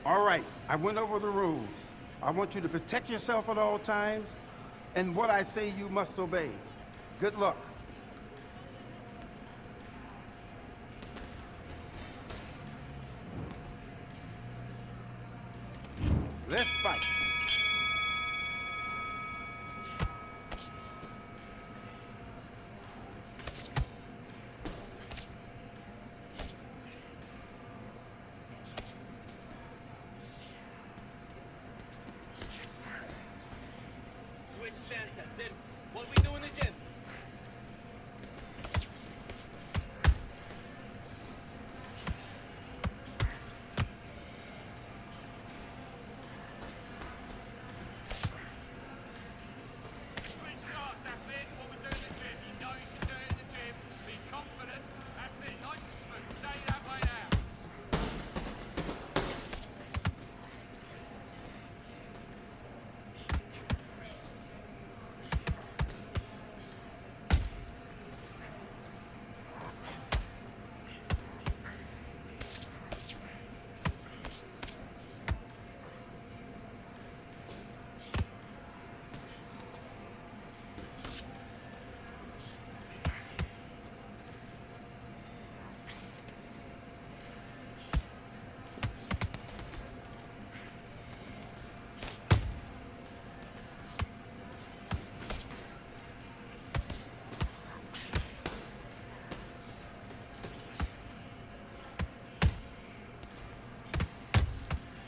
All right, I went over the rules. I want you to protect yourself at all times, and what I say you must obey. Good luck. Let's fight. Switch stance, that's it. What we do in the gym? Switch starts, that's it. What we do in the gym. You know you can do it in the gym. Be confident. That's it. Nice and smooth. Stay that way now.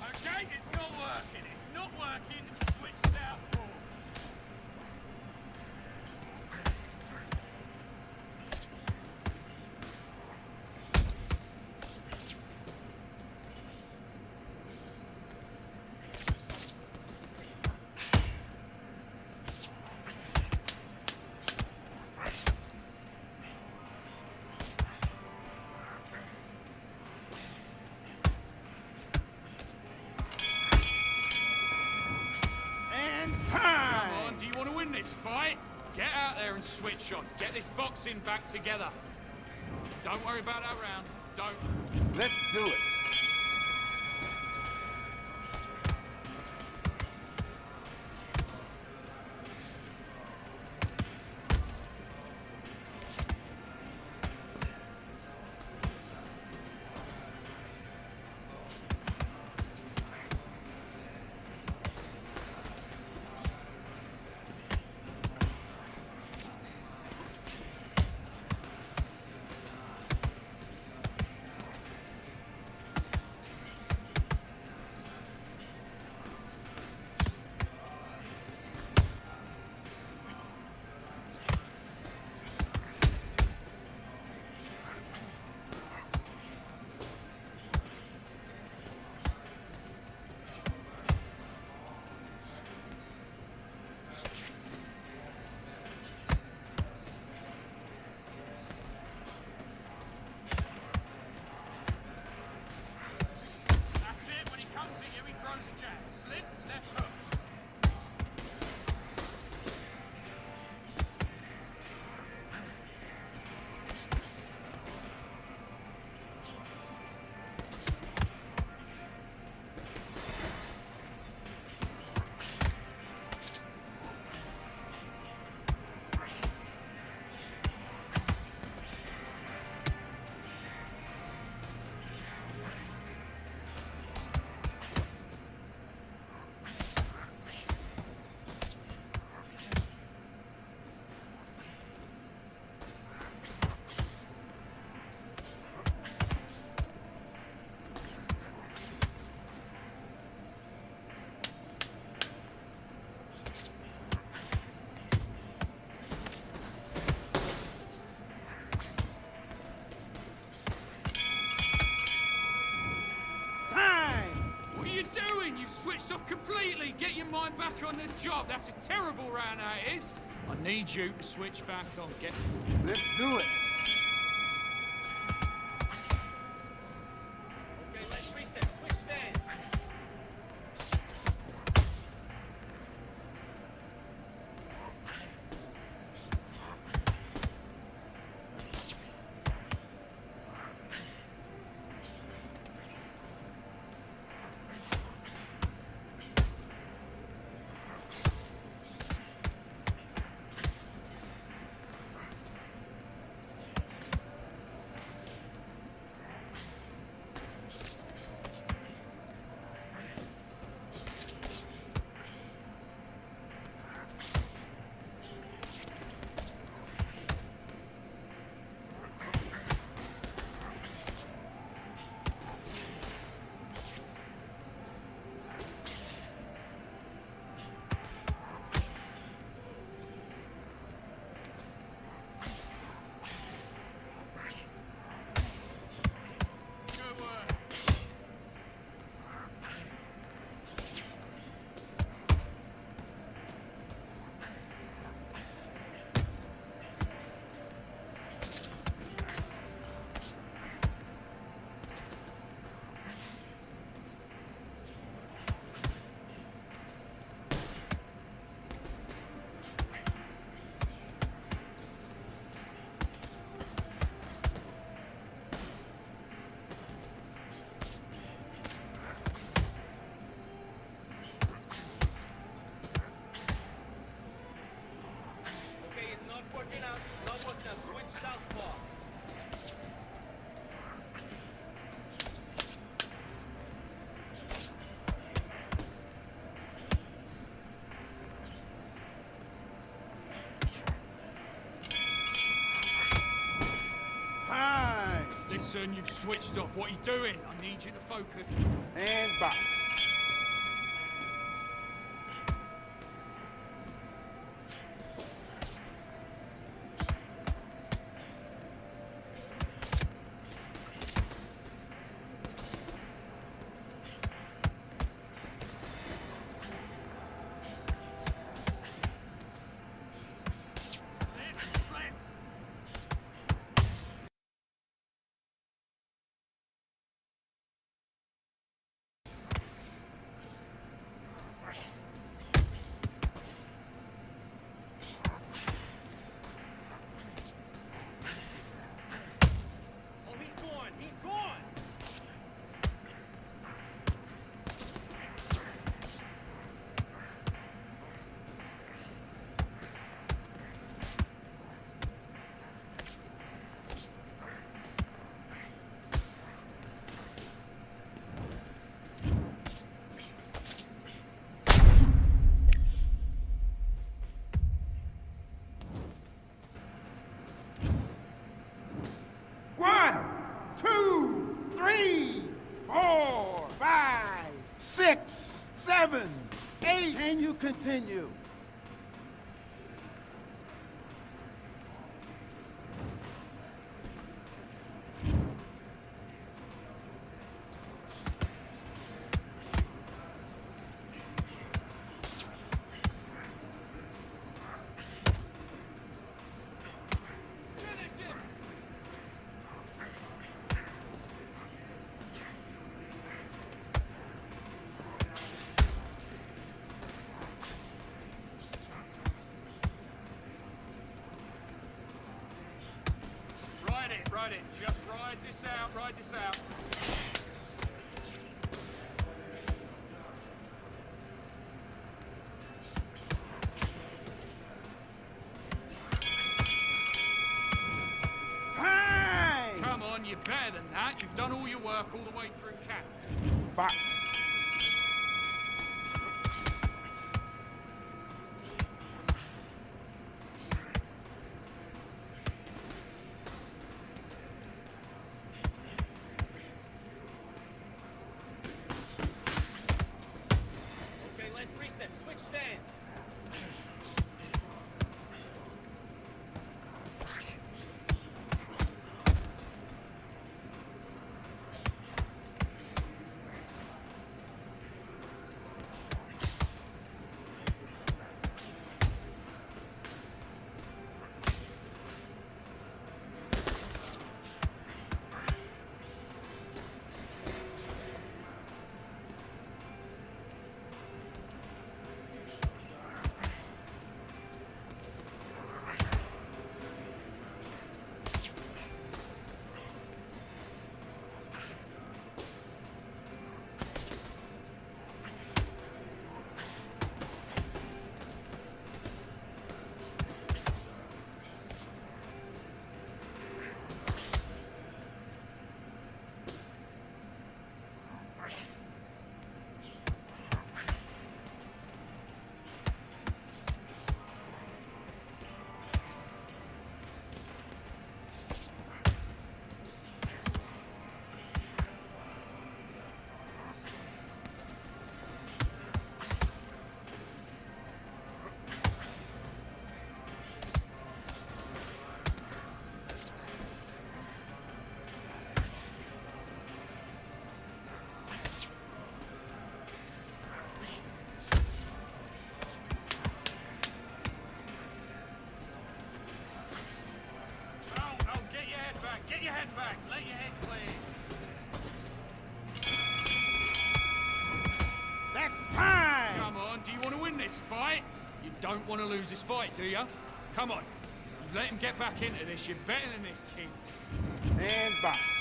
Okay, it's not working. It's not working. Switch southpaw. And Come time! on, do you want to win this fight? Get out there and switch on. Get this boxing back together. Don't worry about that round. Don't. Let's do it. That's it. When he comes at you, he throws a jab. Slip, left hook. Time! What are you doing? You've switched off completely. Get your mind back on the job. That's a terrible round, that is. I need you to switch back on. Get. Let's do it. Okay, let's reset. Switch stance. Listen, you've switched off. What are you doing? I need you to focus. And box. Oh, he's gone! He's gone! One, two, three, 4, 5, 6, 7, 8. Can you continue? Finish him! Ride it. Just ride this out. Time! Come on, you're better than that. You've done all your work all the way through camp. Box. Okay, let's reset. Switch stands. Get your head back. Let your head clear. That's time! Come on, do you want to win this fight? You don't want to lose this fight, do you? Come on. You've let him get back into this. You're better than this, King. And box.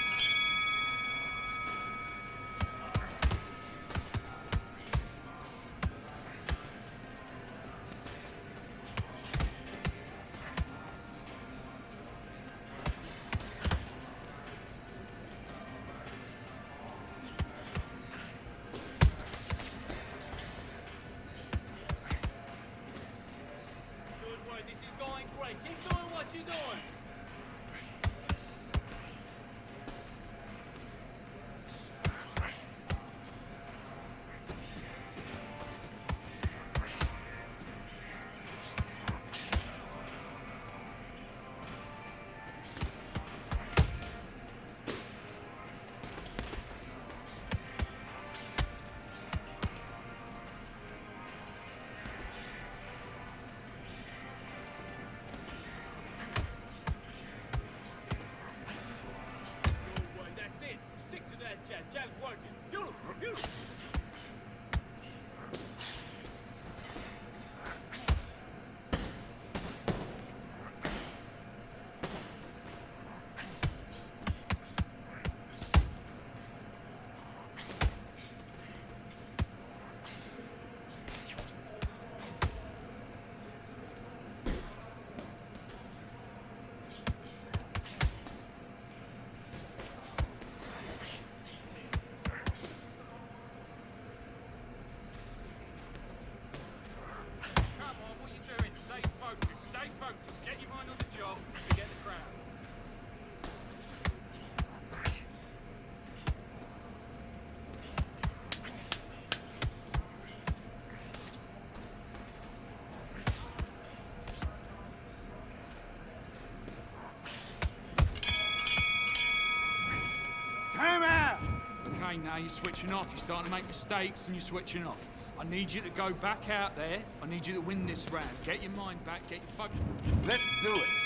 Good work. This is going great. Keep doing what you're doing. you're switching off. You're starting to make mistakes and you're switching off. I need you to go back out there. I need you to win this round. Get your mind back, get your focus. Let's do it.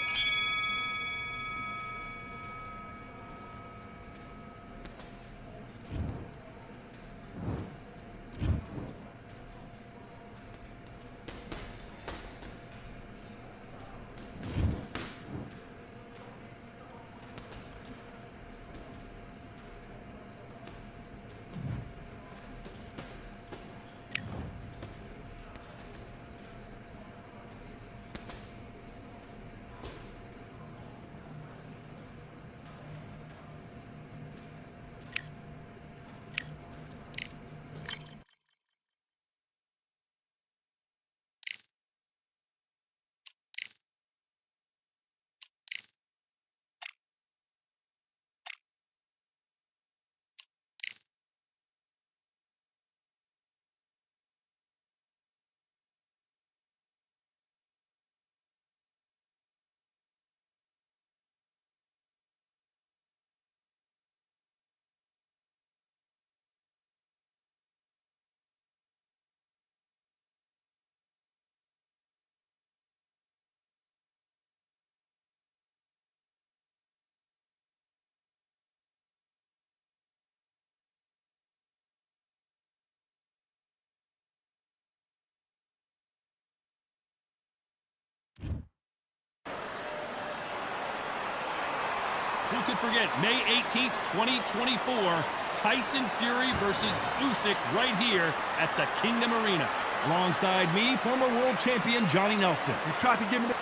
Who could forget May 18th, 2024, Tyson Fury versus Usyk right here at the Kingdom Arena. Alongside me, former world champion Johnny Nelson. You tried to give me the...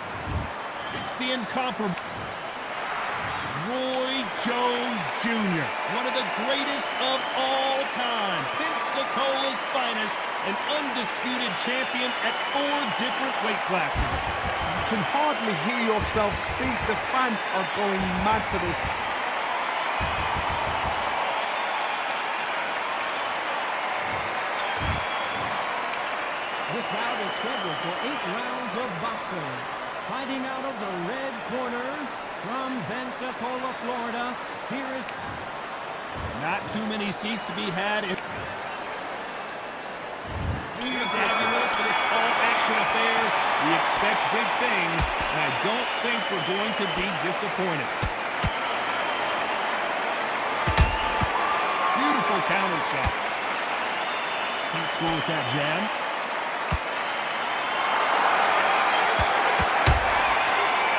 It's the incomparable Roy Jones Jr., one of the greatest of all time. Pensacola's finest, an undisputed champion at 4 different weight classes. You can hardly hear yourself speak. The fans are going mad for this. This bout is scheduled for 8 rounds of boxing. Fighting out of the red corner from Pensacola, Florida, here is... Not too many seats to be had. Fabulous for this all-action affair. We expect big things, and I don't think we're going to be disappointed. Beautiful counter shot. Can't score with that jab.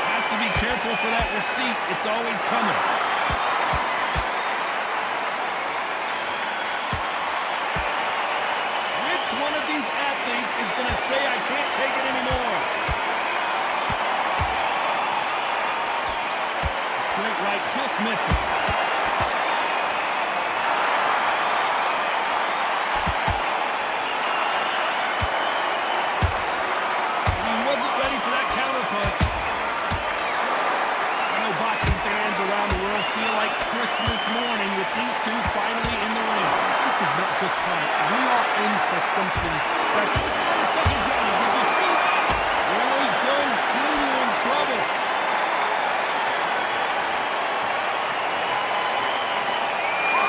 Has to be careful for that receipt. It's always coming. Which one of these athletes is going to say I can't take it anymore? Straight right just misses. He wasn't ready for that counter punch. I know boxing fans around the world feel like Christmas morning with these two finally in the ring. This is not just fight. We are in for something special. Second Johnny, did you see that? Roy Jones Jr. in trouble.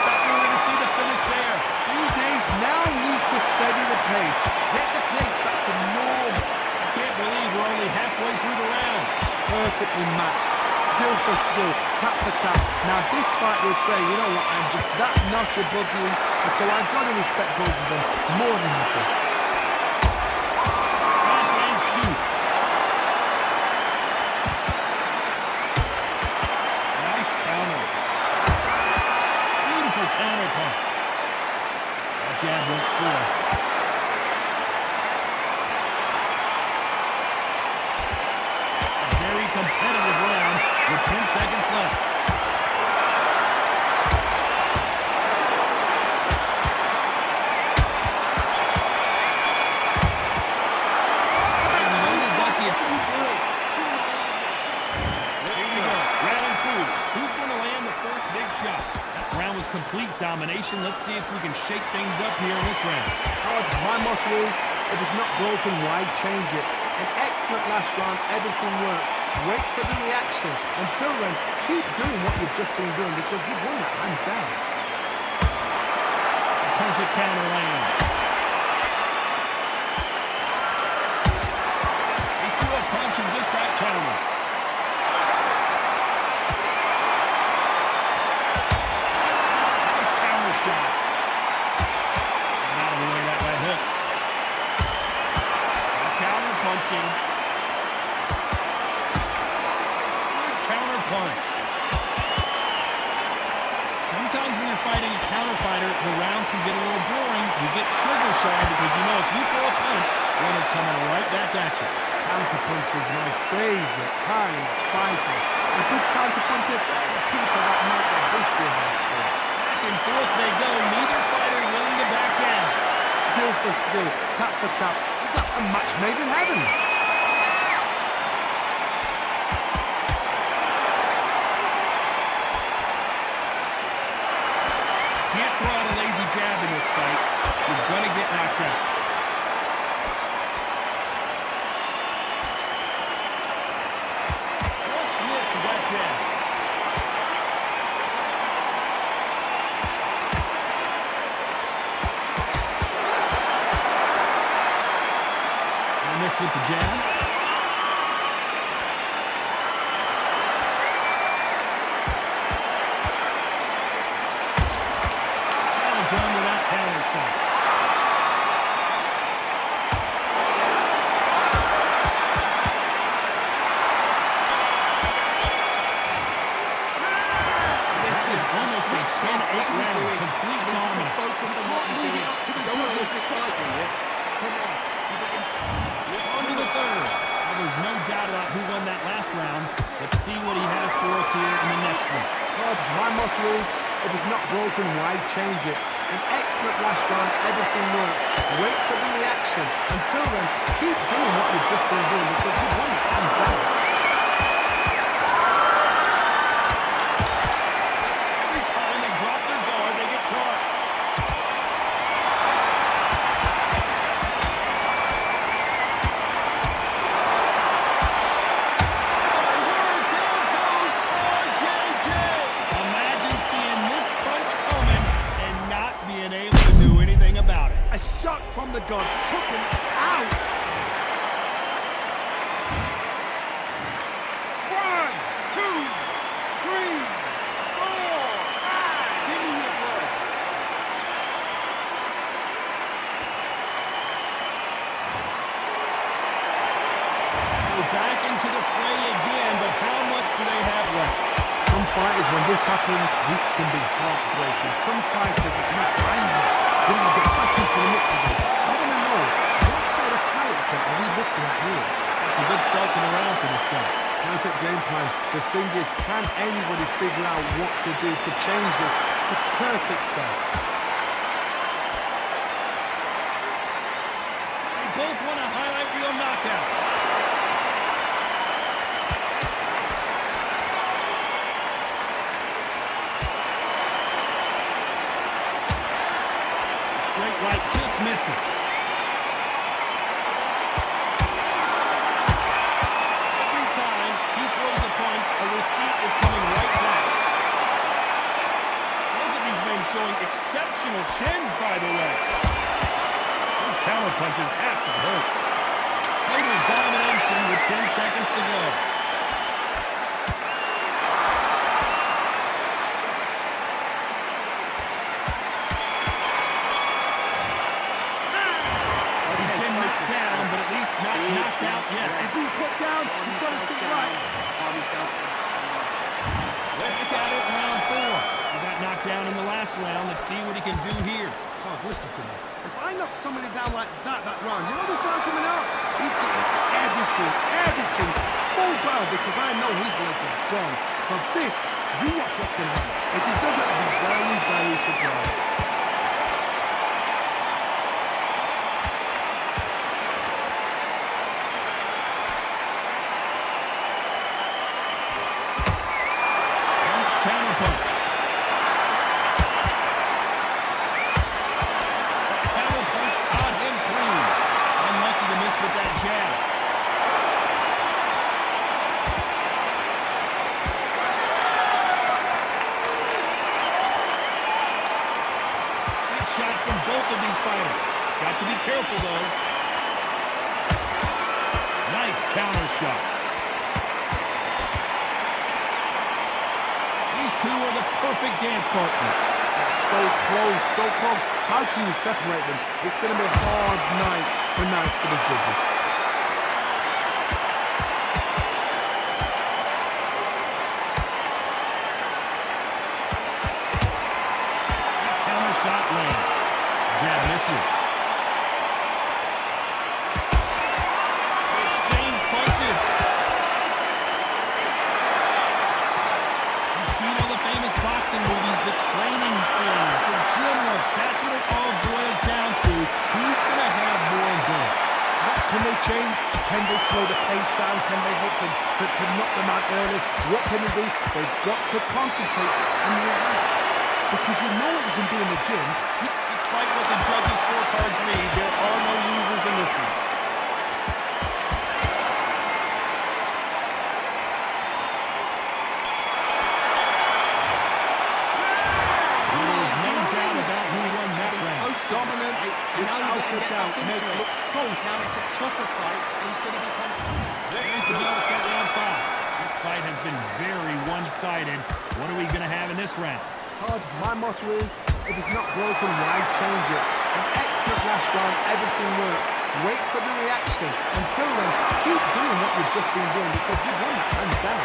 Thought we were going to see the finish there. 3 days now needs to steady the pace. Get the pace back to normal. I can't believe we're only halfway through the round. Perfectly matched. Skill for skill. Tap for tap. Now this fight will say, you know what, I'm just that notch above you. And so I've got to respect both of them more than nothing. Punch and shoot. Nice counter. Beautiful counter punch. That jab won't score. A very competitive round with 10 seconds left. Complete domination. Let's see if we can shake things up here in this round. My motto is, if it's not broken, why change it? An excellent last round, everything worked. Wait for the reaction. Until then, keep doing what you've just been doing because you've won that hands down. perfect counter lands. He threw a punch and just got countered. Nice counter shot. And out of the way that right hook. And counter punching. Good counter punch. Sometimes when you're fighting a counter fighter, the rounds can get a little boring. You get sugar shy because you know if you throw a punch, one is coming right back at you. Counter punch is my favorite kind of fighting. A good counter puncher, the people that make the history of our sport. Back and forth they go. Neither fighter willing to back down. Skill for skill, tap for tap. Just like a match made in heaven. Can't throw out a lazy jab in this fight. You're going to get knocked out. Just missed that jab. And missed with the jab. Done with that counter shot. This is almost a 10-8 round. Complete dominance. Focus on what you're doing. Don't just decide, yeah? Come on. On to the third. Well, there's no doubt about who won that last round. Let's see what he has for us here in the next one. God, my motto is, if it's not broken, why change it? An excellent last round, everything works. Wait for the reaction. Until then, keep doing what you've just been doing because you won it hands down. Every time they drop their guard, they get caught. Imagine seeing this punch coming and not being able to do anything about it. A shot from the gods took him out. 1, 2, 3, 4, 5. Give me your blood. So back into the fray again, but how much do they have left? Some fighters, when this happens, this can be heartbreaking. Some fighters, it makes them angry. They want to get back into the mix again. I want to know, what sort of character are we looking at here? It's a good starting around for this guy. Perfect game plan. The thing is, can anybody figure out what to do to change it? It's a perfect start. They both want a highlight reel knockout. Straight right just misses. Every time he throws a punch, a receipt is coming right back. Look at these men showing exceptional chins, by the way. Those counter punches have to hurt. Total domination with 10 seconds to go. He's been knocked down, but at least not knocked out yet. If he's put down, you've got to think right. Back at it in round 4. He got knocked down in the last round. Let's see what he can do here. God, listen to me. If I knock somebody down like that round, you know this round coming up? He's getting everything, full barrel because I know his legs are gone. So this, you watch what's going to happen. If he does it, I'll be very, very surprised. Counter punch. Counter punch caught him clean. Unlucky to miss with that jab. Got to be careful, though. Nice counter shot. These two are the perfect dance partners. So close, so close. How can you separate them? It's going to be a hard night tonight for the judges. Counter shot lands. Jab misses. Exchange punches. You've seen all the famous boxing movies, the training scenes, the gym work. That's what it all boils down to. Who's going to have more endurance? What can they change? Can they slow the pace down? Can they hit them to knock them out early? What can they do? They've got to concentrate and relax. Because you know what you can do in the gym. Despite what the judges' scorecards read, there are no losers in this one. There is no doubt about who won that round. Dominance, without a doubt, make it look so Now it's a tougher fight. He's going to become... There's the bell to start round 5. This fight has been very one-sided. What are we going to have in this round? Todd, my motto is, if it's not broken, why change it? An excellent last round, everything worked. Wait for the reaction. Until then, keep doing what you've just been doing because you've won that hands down.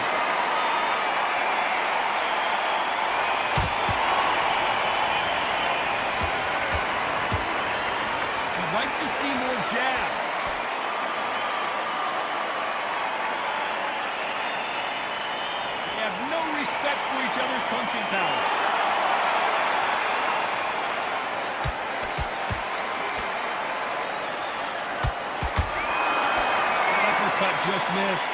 I'd like to see more jabs. They have no respect for each other's punching power. Uppercut just missed.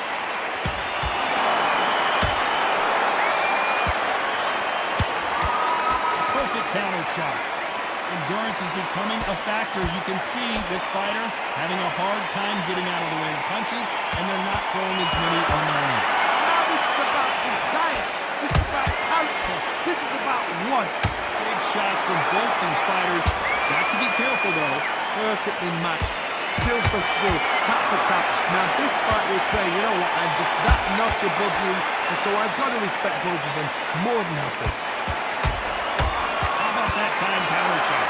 Perfect counter shot. Endurance is becoming a factor. You can see this fighter having a hard time getting out of the way of punches, and they're not throwing as many on their own. Now this is about desire. This is about character. This is about one. Big shots from both these fighters. Got to be careful, though. Perfectly matched. Skill for skill. Tap for tap. Now this fight will say, you know what, I'm just that notch above you, and so I've got to respect both of them more than healthy. How about that time counter shot?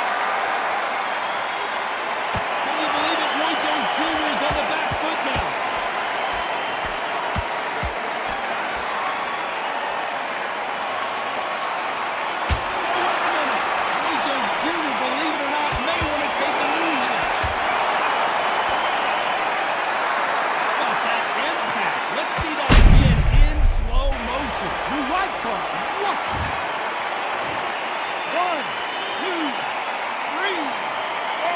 Can you believe it? Roy Jones Jr. is on the back foot now. Roy Jones Jr., believe it or not, may want to take a knee here. How about that impact? Let's see that again in slow motion. You right, Tom. What? 1, 2, 3, 4.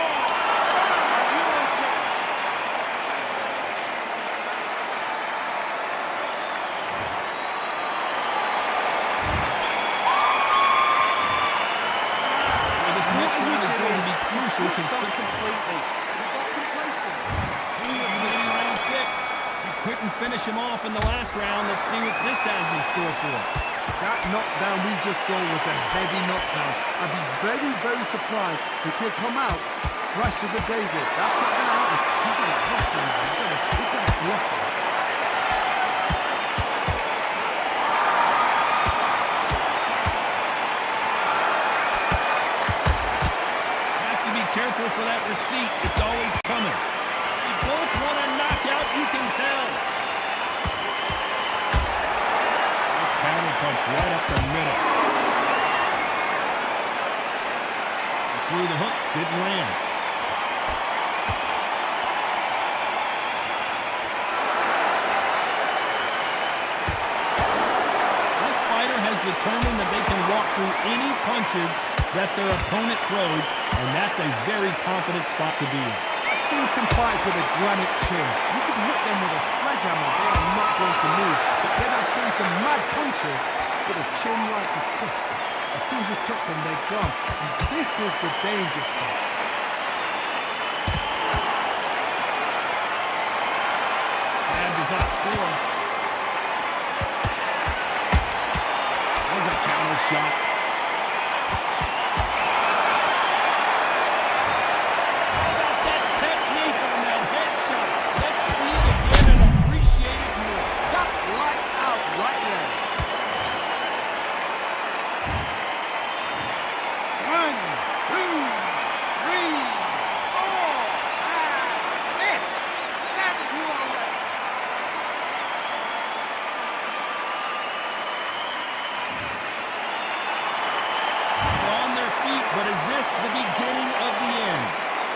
Well, this next round is going to be crucial considering Completely. You got complacent. round 6. You couldn't finish him off in the last round. Let's see what this has in store for us. That knockdown we just saw was a heavy knockdown. I'd be very, very surprised if he'll come out fresh as a daisy. That's not going to happen. He's going to bluff him. He's going to bluff him. Has to be careful for that receipt. It's always coming. They both want a knockout, you can tell. Nice counter punch right up the middle. Through the hook, didn't land. This fighter has determined that they can walk through any punches that their opponent throws, and that's a very confident spot to be in. I've seen some fights with a granite chin. You can hit them with a sledgehammer. They are not going to move. But then I've seen some mad punches with a chin like a fist. As soon as you touch them, they're gone. And this is the danger spot. Jab does not score. There's a counter shot.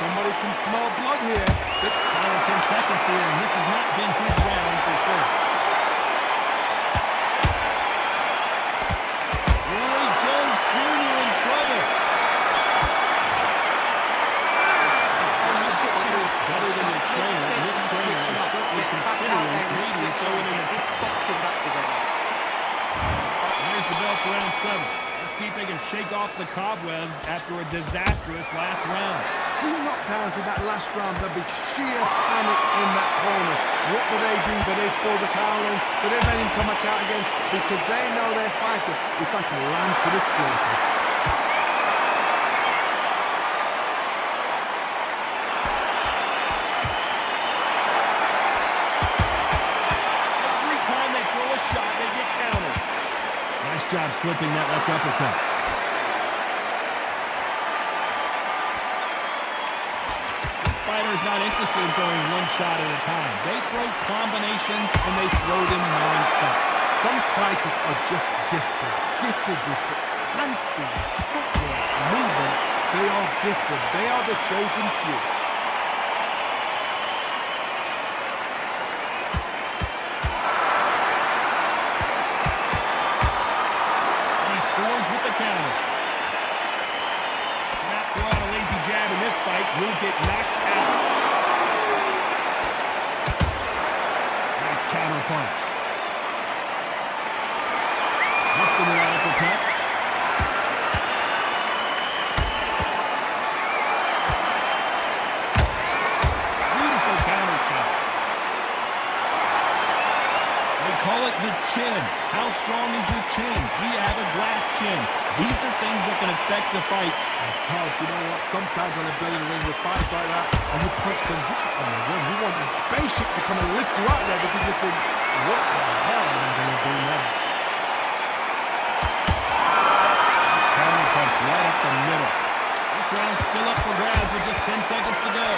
Somebody can smell blood here. Final 10 seconds here, and this has not been his round for sure. Roy Jones Jr. in trouble. Better than your trainer. This trainer is certainly considering maybe throwing in this boxing back together. There's the bell for round 7. Let's see if they can shake off the cobwebs after a disastrous last round. 2 knockdowns in that last round. There'll be sheer panic in that corner. What do? Do they throw the towel in? Do they let him come back out again? Because they know their fighter is like a lamb to the slaughter. Every time they throw a shot, they get countered. Nice job slipping that left uppercut. Fighter's not interested in throwing one shot at a time. They throw combinations and they throw them non-stop. Some fighters are just gifted with such hand speed, footwork, movement. They are gifted. They are the chosen few. He scores with the counter. Not throw out a lazy jab in this fight. Will get knocked out. Nice counter punch. Missed him with that uppercut. Beautiful counter shot. They call it the chin. How strong is your chin? Do you have a glass chin? These are things that can affect the fight. Charles, you know what? Sometimes when I've been in the ring with fights like that, and you punch them, you just want to run. You want a spaceship to come and lift you out there because you think, what the hell am I going to do now? Counter punch right up the middle. This round's still up for grabs with just 10 seconds to go.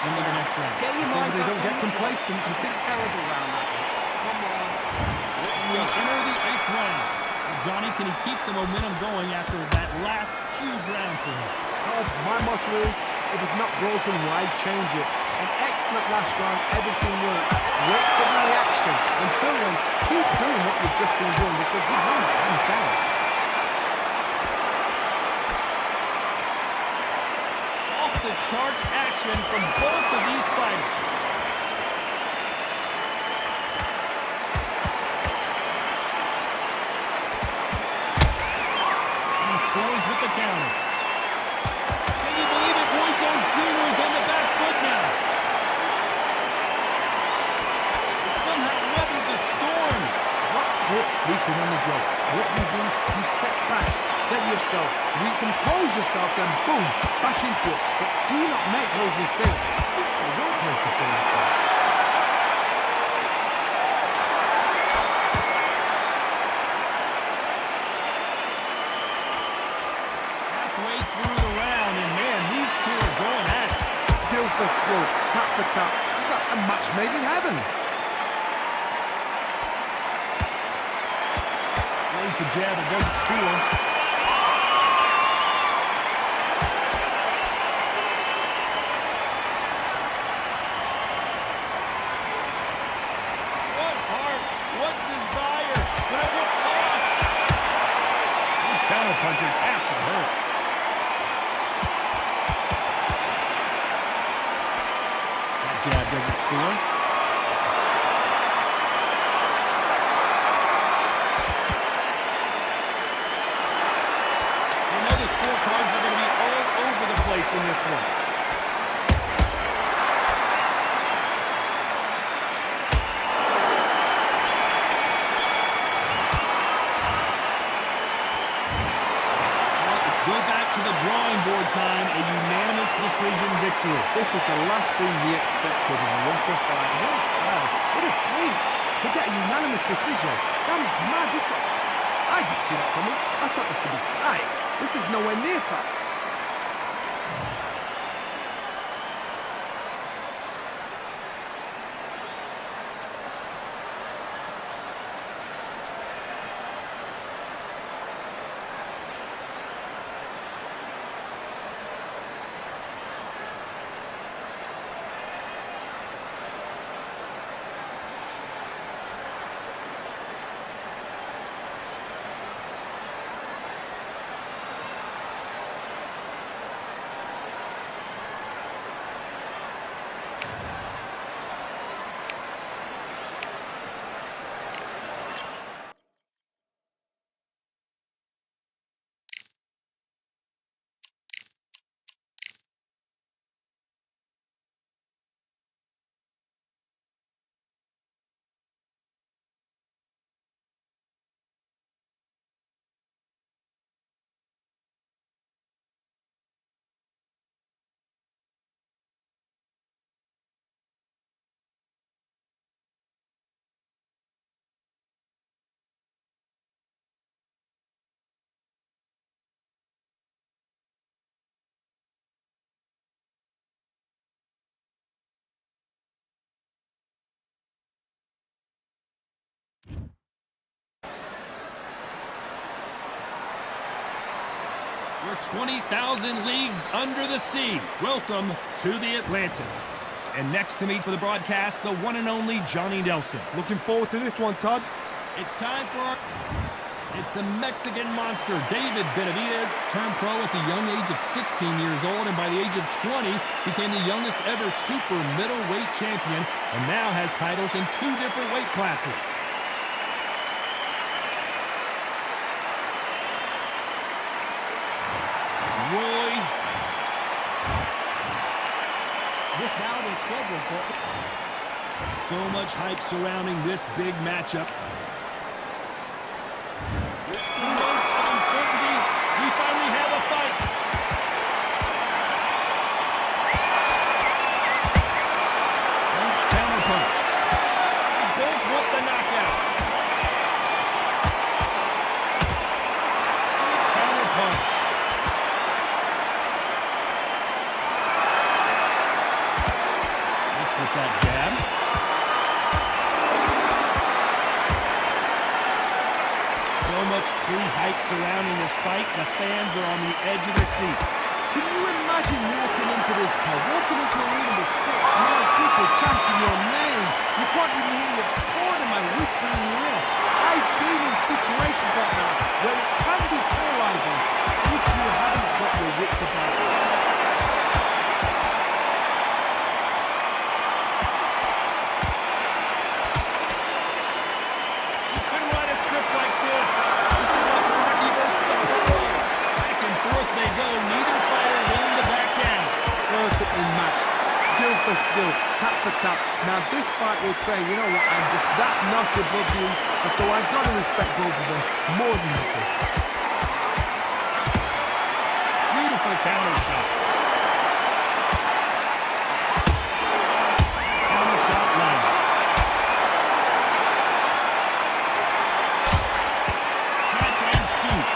Into the next round. Get your So mind they back don't get on complacent. It's been terrible round that one. Come on. We enter the 8th round. Now, Johnny, can he keep the momentum going after that last huge round for him? Oh, my motto is, if it's not broken, why change it? An excellent last round, everything worked. Wait for the reaction. Until then, keep doing what you've just been doing because you won it hands down. The charts action from both of these fighters. He scores with the counter. Can you believe it? Roy Jones Jr. is on the back foot now. Somehow weathered the storm. Not caught sleeping on the job. What do? You step back, steady yourself, recompose yourself, then boom, back into it. But do not make those mistakes. This is the wrong place to throw yourself. Halfway through the round, and man, these two are going at it. Skill for skill, tap for tap. It's like a match made in heaven. Throws the jab, it doesn't score. What heart, what desire, but at what cost? These counter punches have to hurt. That jab doesn't score. Scorecards are going to be all over the place in this one. Well, let's go back to the drawing board time. A unanimous decision victory. This is the last thing we expected in what a fight. What a style. What a pace to get a unanimous decision. That is mad. I didn't see that coming. I thought this would be tight. This is nowhere near tight. We're 20,000 leagues under the sea. Welcome to the Atlantis. And next to me for the broadcast, the one and only Johnny Nelson. Looking forward to this one, Todd. It's time for It's the Mexican monster, David Benavidez, turned pro at the young age of 16 years old, and by the age of 20, became the youngest ever super middleweight champion, and now has titles in 2 different weight classes. Roy. This bout is scheduled for... So much hype surrounding this big matchup. Months of uncertainty, we finally have a fight. Punch, counter punch. They both want the knockout. Counter punch. This with that jab. So much pre-hype surrounding this fight, the fans are on the edge of their seats. Can you imagine walking into this town, walking into an arena with 6 people chanting your name? You can't even hear your cornerman whispering in your ear. I've been in situations like that where it can be polarizing if you haven't got your wits about you. You couldn't write a script like this. This is like Rocky versus Apollo. Back and forth they go, neither fighter willing to back down. Perfectly matched, skill for skill, tap for tap. Now this fight will say, you know what, I'm just that notch above you, and so I've got to respect both of them more than nothing. Beautiful counter shot. Counter shot lands. Catch and shoot.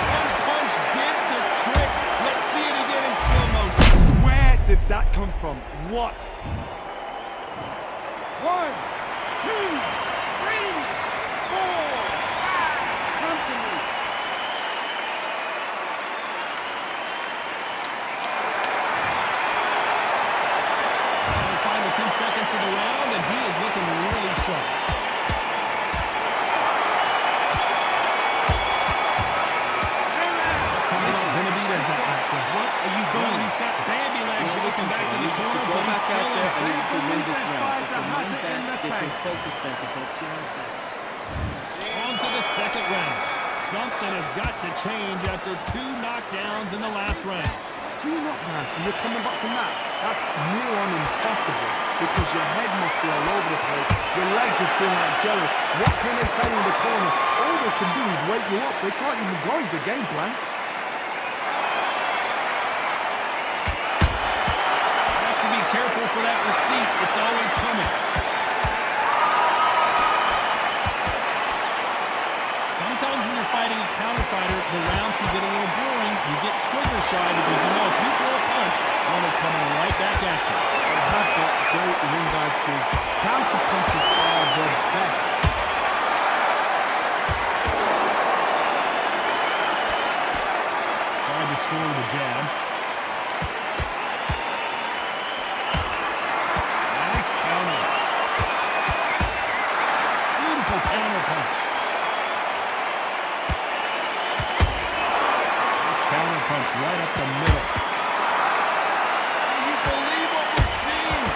One punch did the trick. Let's see it again in slow motion. Where did that come from? What? 1, 2, 3, 4, 5. Come to me. The final 10 seconds of the round, and he is looking really sharp. It's coming up. Benavidez that action. What are you doing? He's got Bambi legs looking back to the corner, but he's still in. and you can win this round. Get your mind back, get your focus back, get that jab back. On to the second round. Something has got to change after 2 knockdowns in the last round. 2 knockdowns and you're coming back from that. That's near on impossible because your head must be all over the place. Your legs are feeling like jelly. What can they tell you in the corner? All they can do is wake you up. They can't even go into game plan. Has to be careful for that receipt. It's always coming. Sometimes when you're fighting a counter fighter, the rounds can get a little boring. You get trigger shy because you know if you throw a punch, one is coming right back at you. They have got great ring IQ. Counter punches are the best. Tried to score with a jab. Nice counter. Beautiful counter punch. Nice counter punch right up the middle. Can you believe what we're seeing?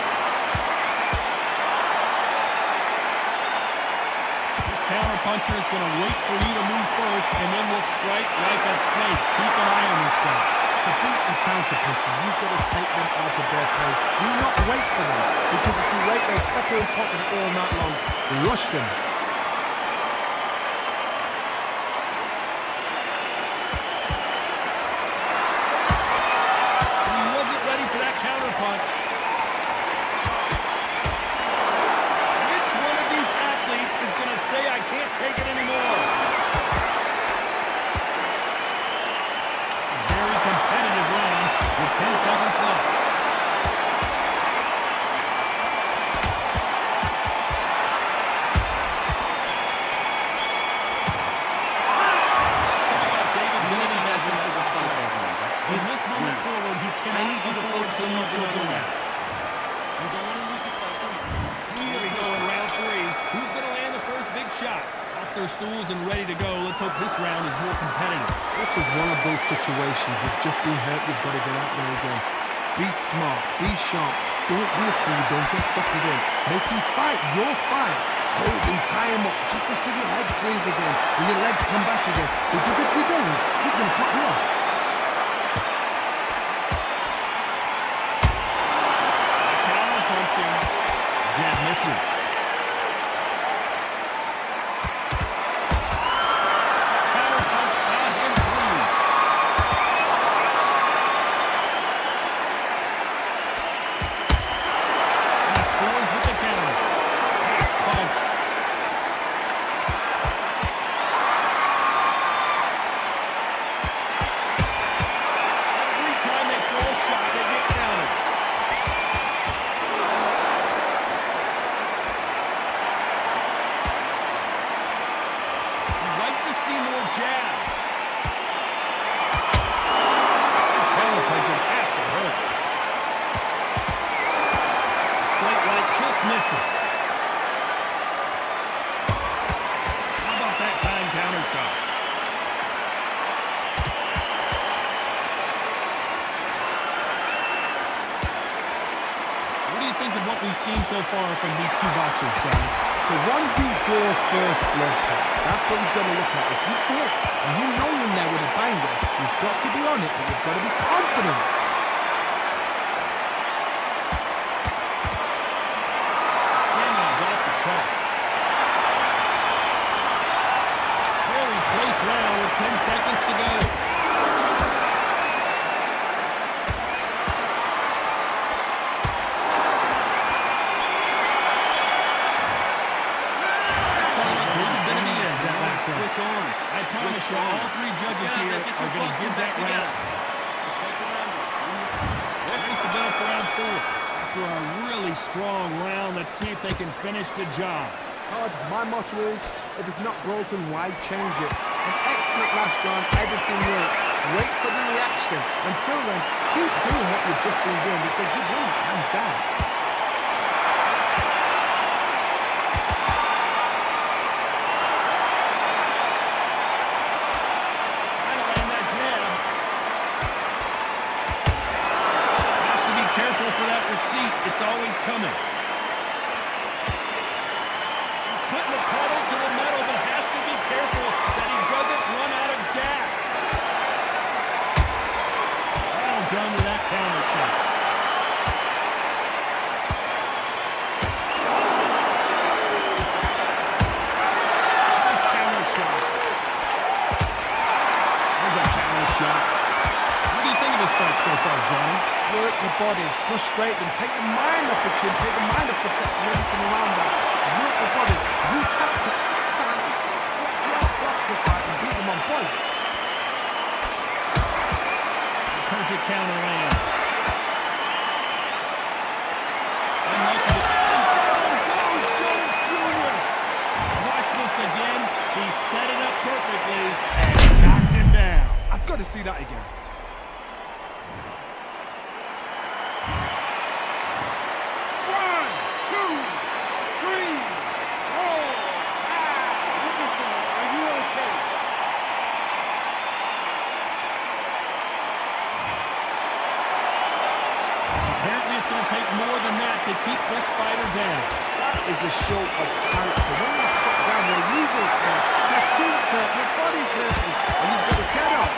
This counter puncher is going to wait for you to move first, and then will strike like a snake. Keep an eye on this guy. To beat a counter puncher, you've got to take them out of their pace. Do not wait for them, because if you wait, they'll pepper and pop it all night long. Rush them. He wasn't ready for that counter punch. Which one of these athletes is going to say, I can't take it anymore? Very competitive round with 10 seconds left. so much of the round. Here we go in round 3. Who's going to land the first big shot? Off their stools and ready to go. Let's hope this round is more competitive. This is one of those situations. You've just been hurt. You've got to get out there again. Be smart. Be sharp. Don't be a fool. Don't get suckered in. Make him fight your fight. Hold him, tie him up, just until your head clears again and your legs come back again. Because if you don't, he's going to cut you off. Counter punching. Jab misses. Counter punch and him free. He scores with the counter. Nice punch. Every time they throw a shot, they get countered. You'd like to see more jabs. Counter punches have to hurt. Straight right just misses. How about that time counter shot? What do you think of what we've seen so far from these two boxers, Johnny? So one who draws first blood cuts. That's what you've got to look at. If you do it and you know you're in there with a banger, you've got to be on it, but you've got to be confident. Stamina is off the tracks. Very close round with 10 seconds to go. Switch on. I promise you, all 3 judges here are going to give that round. Race to go for round 4. After a really strong round, let's see if they can finish the job. Todd, my motto is, if it's not broken, why change it? An excellent last round, everything worked. Wait for the reaction. Until then, keep doing what you've just been doing because you've won hands down. Trying to land that jab. Has to be careful for that receipt. It's always coming. He's putting the pedal to the metal, but has to be careful that he doesn't run out of gas. Well done with that counter shot. Nice counter shot. There's a counter shot. What do you think of this fight so far, Johnny? Work the body, frustrate them, take the mind off the chin, take the mind off the tech and everything around that. Work the body, use tactics, sometimes blocks a fight and beat them on points. Perfect counter lands. Unlucky. Down goes Jones Jr. Let's watch this again. He set it up perfectly and knocked him down. I've got to see that again. Apparently it's going to take more than that to keep this fighter down. That is a show of character. When you put down your eagles hurt, your chin's hurt, your body's hurting, and you've got to get up,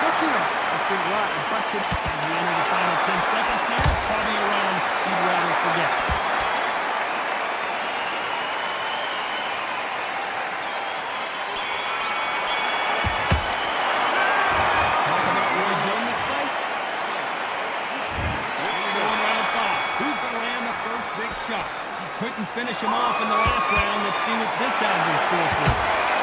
suck it up, and think right and back in. As we enter the final 10 seconds here, it's probably a round you'd rather forget. Talk about Roy Jones this fight. We're going round 5. Who's going to land the first big shot? He couldn't finish him off in the last round. Let's see what this has in store for us.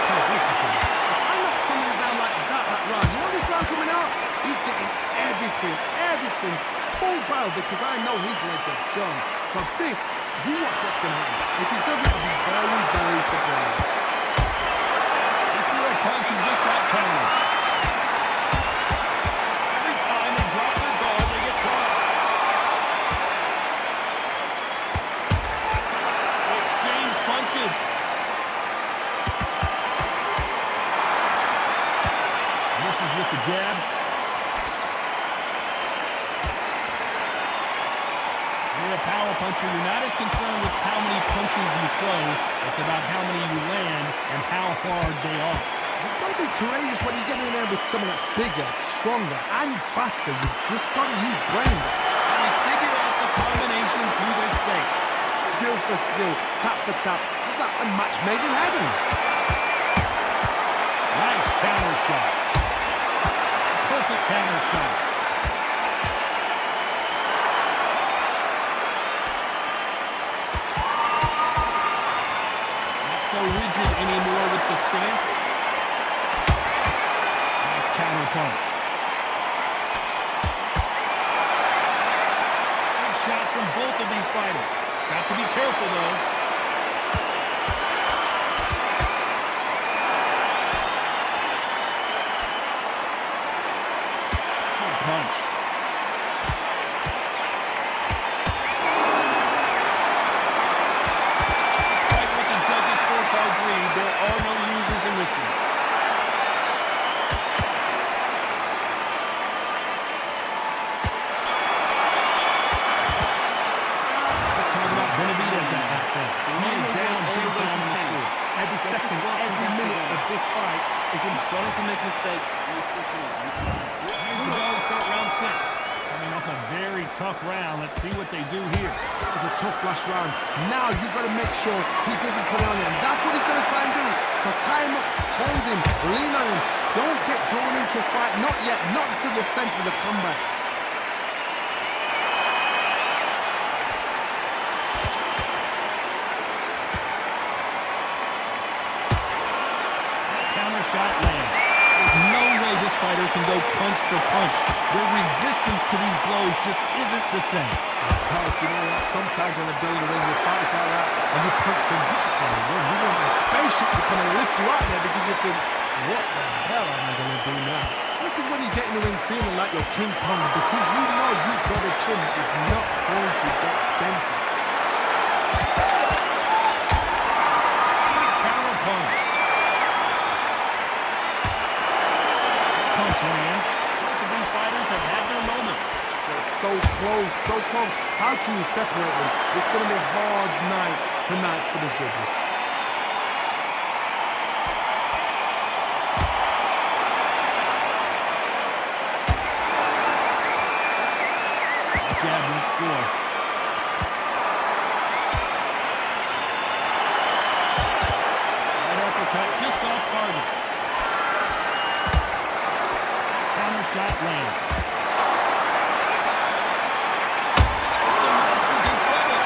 Hey, listen to me. If I knock someone down like that round, you know this round coming out? He's getting everything, full barrel because I know his legs are done. So this, you watch what's going to happen. If he doesn't, I'll be very surprised. He threw a punch and just got countered. Every time they drop their guard, they get caught. power puncher, you're not as concerned with how many punches you throw. It's about how many you land and how hard they are. You've got to be courageous when you're getting in there with someone that's bigger, stronger, and faster. You've just got to use brain. And figure out the combination to this safe. Skill for skill, tap for tap, just like a match made in heaven. Nice counter shot. Perfect counter shot. Not so rigid anymore with the stance. Nice counter punch. Big shots from both of these fighters. Got to be careful, though. Good punch. Despite what the judges' scorecards read, there are no losers in this one. Benavidez at that point. He is down big time in the score. Every second, every minute of this fight is in. Starting to make mistakes. Here's the bell to start round 6. Coming off a very tough round. Let's see what they do here. It was a tough last round. Now you've got to make sure he doesn't put it on him. That's what he's going to try and do. So tie him up, hold him, lean on him. Don't get drawn into a fight. Not yet. Not until your senses of combat. Shot lands. There's no way this fighter can go punch for punch. Their resistance to these blows just isn't the same. Because you know what? Sometimes when they're building ring with fights like that, and you punch them hits from the ring, you want that spaceship to come and lift you out there because you think, what the hell am I going to do now? This is when you get in the ring feeling like you're King Kong because you know you've got a chin that is not going to get dented. Counter punch. Punch lands. Both of these fighters have had their moments. They're so close, so close. How can you separate them? It's going to be a hard night tonight for the judges. Jab won't score. Right uppercut just off target. Counter shot lands. The monster's in trouble.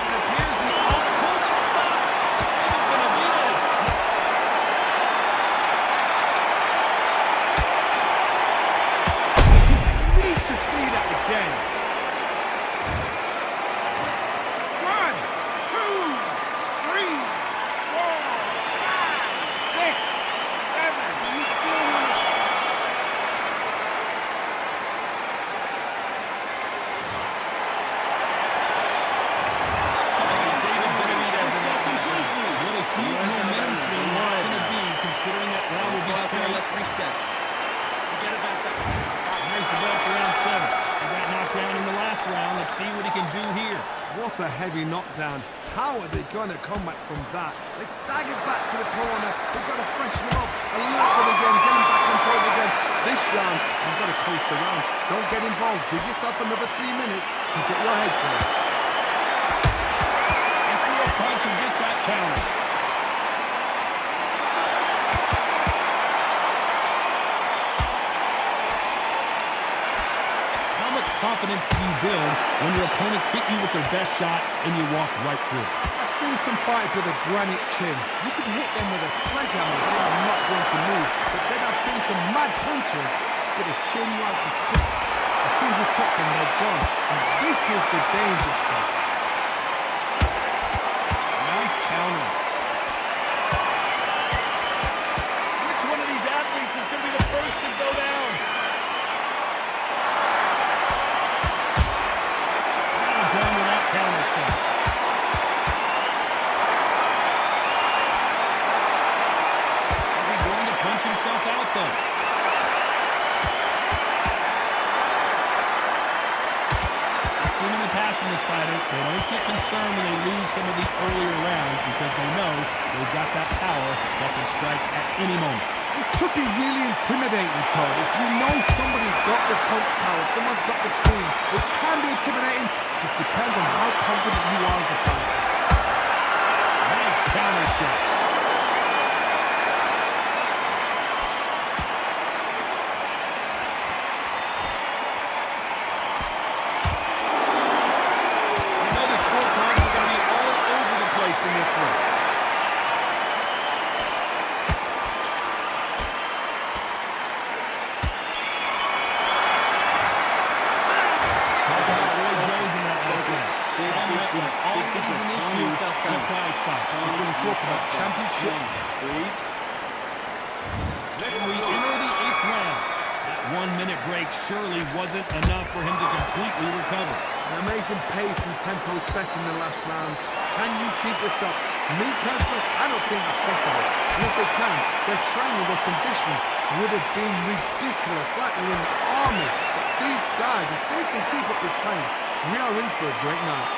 It appears the opponent box. David Benavidez. Need to see that again. 1, 2, 3, 4, 5, 6, 7. You still want to... David Benavidez in that matchup. What a huge momentum swing that's going to be, considering that round will be tight. Let's reset. Forget about that. Raised the belt for round 7. He got knocked down in the last round. Let's see what he can do here. What a heavy knockdown. How are they going to come back from that? They staggered back to the corner. They've got to freshen him up a little bit again, get him back control again. This round, you've got to coast the round. Don't get involved. Give yourself another 3 minutes to get your head clear. He threw a punch and just got countered. How much confidence do you build when your opponents hit you with their best shot and you walk right through? I've seen some fighters with a granite chin. You can hit them with a sledgehammer. They are not going to move. But then I've seen some mad punchers with a chin like a crisp. As soon as you touch them, they're gone. And this is the danger stuff. Nice counter. Which one of these athletes is going to be the first to go down? Well done with that counter shot. Is he going to punch himself because they know they've got that power that can strike at any moment. This could be really intimidating, Todd. If you know somebody's got the punch power, someone's got the speed, it can be intimidating. Just depends on how confident you are as a fighter. Nice counter shot. You know the scorecards are going to be all over the place in this one. Championship. Breathe. And we enter the 8th round. That 1-minute break surely wasn't enough for him to completely recover. An amazing pace and tempo set in the last round. Can you keep this up? Me personally, I don't think that's possible. And if they can, their training, their conditioning would have been ridiculous, like they're in the army. But these guys, if they can keep up this pace, we are in for a great night.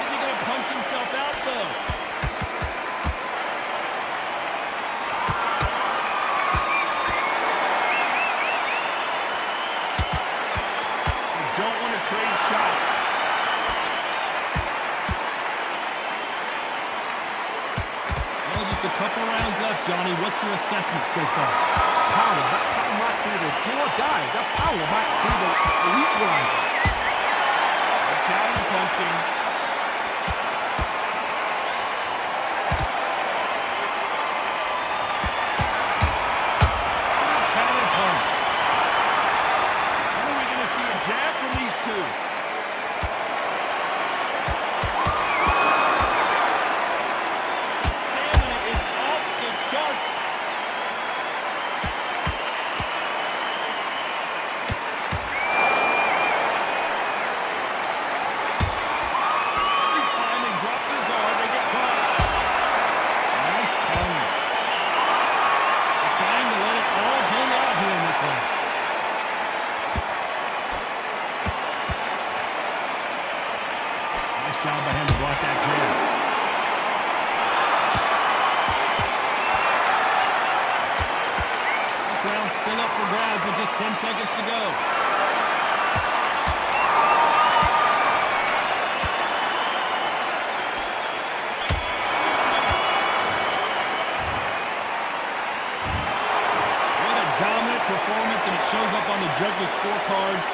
Is he going to punch himself out, though? You don't want to trade shots. Well, just a couple rounds left, Johnny. What's your assessment so far? Power, that power might be the do or die. That power might be the equalizer. Counter punching. Counter punch. When are we going to see a jab from these two? Stamina is off the charts. Every time they drop their guard, they get caught. Nice counter. Trying to let it all hang out here in this one. Nice job by him to block that jab. This round's still up for grabs with just 10 seconds to go. What a dominant performance, and it shows up on the judges' scorecards.